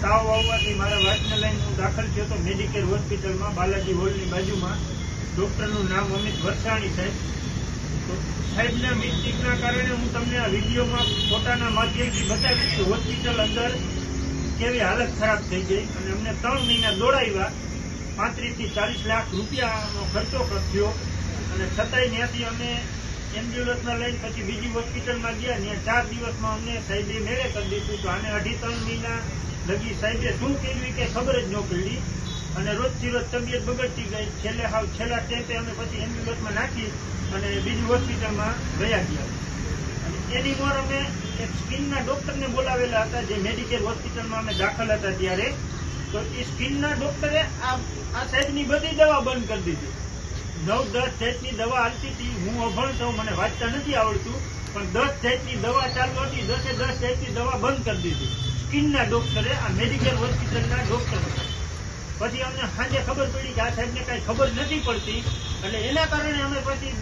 તાવ આવવાથી મારા વાતને લઈને હું દાખલ થયો હતો મેડિકેર હોસ્પિટલમાં, બાલાજી હોલની બાજુમાં. ડોક્ટરનું નામ અમિત વરસાણી સાહેબ. તો સાહેબના મિસ્ટેકના કારણે હું તમને આ વિડીયોમાં ફોટાના માધ્યમથી બતાવીશ કે હોસ્પિટલ અંદર કેવી હાલત ખરાબ થઈ ગઈ. અને અમને 3 મહિના દોડાવ્યા, 35 થી 40 લાખ રૂપિયાનો ખર્ચો કર્યો. અને છતાંય ત્યાંથી અમે એમ્બ્યુલન્સમાં લઈને પછી બીજી હોસ્પિટલમાં ગયા. ત્યાં 4 દિવસમાં અમને સાહેબે મેળે કરી દીધું. તો આને 2.5-3 મહિના લગી સાહેબે શું કર્યું કે ખબર જ ન પડી. અને રોજથી રોજ તબિયત બગડતી ગઈ. છેલ્લા સ્ટેપે અમે પછી એમ્બ્યુલન્સમાં નાખી અને બીજી હોસ્પિટલમાં ગયા. અને એની મોર અમે એક સ્કિનના ડોક્ટરને બોલાવેલા હતા, જે મેડિકેર હોસ્પિટલમાં અમે દાખલ હતા ત્યારે. તો એ સ્કિનના ડોક્ટરે આ સાહેબની બધી દવા બંધ કરી દીધી. 9-10 જાતની દવા હાલતી હતી. હું અભણ છું, મને વાંચતા નથી આવડતું, પણ 10 જાતની દવા ચાલુ હતી. 10 જાતની દવા બંધ કરી દીધી સ્કિનના ડોક્ટરે, આ મેડિકેર હોસ્પિટલના ડોક્ટર. પછી અમને સાંજે ખબર પડી કે આ સાહેબને કઈ ખબર નથી પડતી. એટલે એના કારણે અમે પછી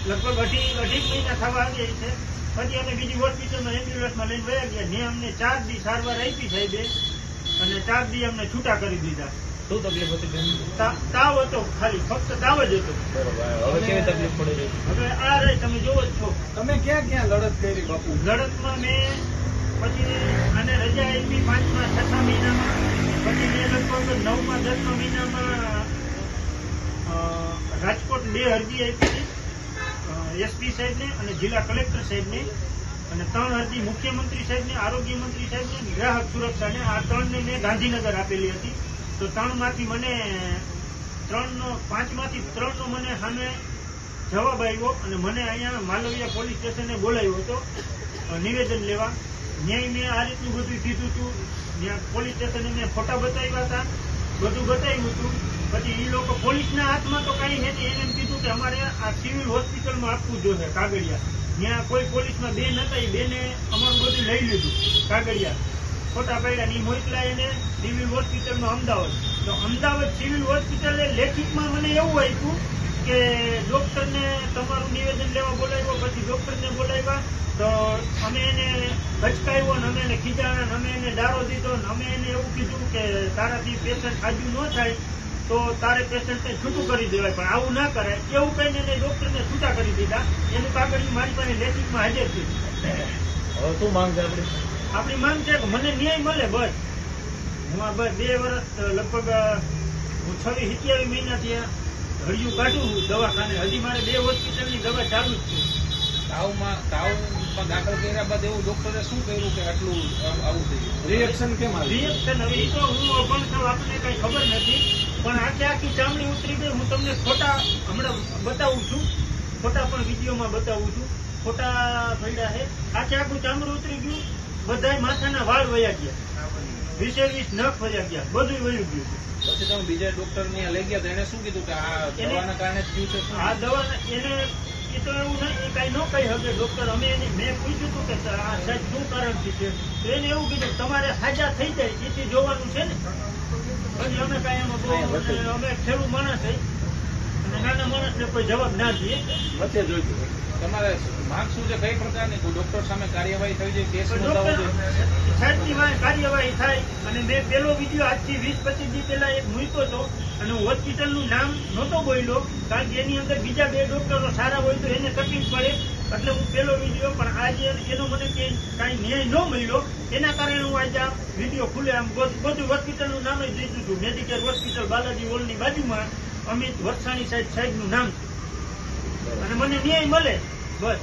લગભગ અઢી મહિના થવા આવ્યા છે. પછી અમે બીજી હોસ્પિટલમાં એમ્બ્યુલન્સમાં લઈને વયા ગયા. ને અમને 4 દી સારવાર આપી સાહેબે, અને 4 દી અમને છૂટા કરી દીધા. શું તકલીફ હતી? તાવ હતો, ખાલી ફક્ત તાવ જ હતો. હવે કેવી તકલીફ પડે છે? હવે આ રહી, તમે જોવો જ છો. તમે ક્યાં ક્યાં લડત કરી બાપુ? લડતમાં મેં પછી આને રજા આપી 5મા-6મા મહિનામાં. પછી મેં લગભગ 9મા-10મા મહિનામાં રાજકોટ 2 અરજી આપી હતી, એસપી સાહેબને અને જિલ્લા કલેક્ટર સાહેબને. અને 3 અરજી મુખ્યમંત્રી સાહેબને, આરોગ્ય મંત્રી સાહેબને, ગ્રાહક સુરક્ષાને. આ 3ને મેં ગાંધીનગર આપેલી હતી. તો 3માંથી મને 5માંથી 3નો મને સામે જવાબ આવ્યો. અને મને અહીંયા માલવિયા પોલીસ સ્ટેશને બોલાવ્યો હતો નિવેદન લેવા. ન્યાય મેં આ રીતનું બધું કીધું હતું. ત્યાં પોલીસ સ્ટેશને મેં ફોટા બતાવ્યા હતા, બધું બતાવ્યું હતું. પછી એ લોકો પોલીસના હાથમાં તો કઈ નથી. એને એમ કીધું કે અમારે આ સિવિલ હોસ્પિટલમાં આપવું જોઈએ કાગળિયા. ત્યાં કોઈ પોલીસમાં બેન હતા, એ બેને અમારું બધું લઈ લીધું કાગળિયા, ફોટા પાડ્યા. ને મોકલા એને સિવિલ હોસ્પિટલમાં અમદાવાદ. તો અમદાવાદ સિવિલ હોસ્પિટલે લેખિતમાં મને એવું આપ્યું કે ડોક્ટરને તમારું નિવેદન લેવા બોલાવ્યો. પછી ડોક્ટરને બોલાવ્યા તો અમે એને ભચકાવ્યો ને અમે એને ખીજાણા ને અમે એને ડારો દીધો ને અમે એને એવું કીધું કે તારાથી પેશન્ટ આજુ ન થાય તો તારે પેશન્ટને છૂટું કરી દેવાય, પણ આવું ના કરાય. એવું કહીને એને ડોક્ટરને છૂટા કરી દીધા. એનું કાગળ મારી પાસે લેખિતમાં હાજર છે. હવે શું માંગ છે આપણી? આપણી માંગ છે કે મને ન્યાય મળે. બસ હું આ 2 વર્ષ લગભગ હું 26-27 મહિનાથી હળિયું કાઢું છું દવાખાને. હજી મારે 2 હોસ્પિટલની દવા ચાલુ જ છે. તાવમાં દાખલ કર્યા બાદ એવું ડોક્ટરે શું કર્યું કે આટલું આવું થયું? રિએક્શન કેમ આવ્યું? રિએક્શન હવે તો હું અભણ છું, આપણને કઈ ખબર નથી. પણ આખી ચામડી ઉતરી ગઈ. હું તમને ફોટા હમણાં બતાવું છું, ફોટા પણ વિડીયોમાં બતાવું છું. ફોટા પડ્યા છે. આખું ચામડું ઉતરી ગયું. બધાય માથાના વાળ વયા ગયા, 20 નખ વયા ગયા, બધું વયું ગયું. પછી તમે બીજા ડોક્ટર ને લઈ ગયા તો એને શું કીધું કે આ દવાના કારણે જ થયું છે? આ દવા એને એ તો એવું નહીં, એ કઈ ન કહી શકે ડોક્ટર. અમે મેં પૂછ્યું હતું કે આ સાહેબ શું કારણથી છે, તો એને એવું કીધું તમારે સાજા થઈ જાય એથી જોવાનું છે ને. પછી અમે કઈ એમાં બહુ અમે ખેડૂત માણસ છે અને નાના માણસને કોઈ જવાબ ના દઈએ. વચ્ચે જોઈતું તમારે માંગ શું છે? કઈ પ્રકારની ડોક્ટર સામે કાર્યવાહી થઈ જાય, કેસ નોંધાવવો જોઈએ? સાહેબની કાર્યવાહી થાય. અને મેં પેલો વિડીયો આજથી 20-25 દી પહેલા એક મૂક્યો હતો અને હું હોસ્પિટલનું નામ નહોતો બોલ્યો, કારણ કે એની અંદર બીજા 2 ડોક્ટરો સારા હોય તો એને તકલીફ પડે. એટલે હું પેલો વિડીયો, પણ આજે એનો મને કાંઈ ન્યાય ન મળ્યો. એના કારણે હું આજે આ વિડીયો ખુલે આમ બધું હોસ્પિટલનું નામ જ દીધું હતું. મેડિકેર હોસ્પિટલ બાલાજી હોલની બાજુમાં અમિત વરસાણી સાહેબનું નામ છે. અને મને ન્યાય મળે બસ.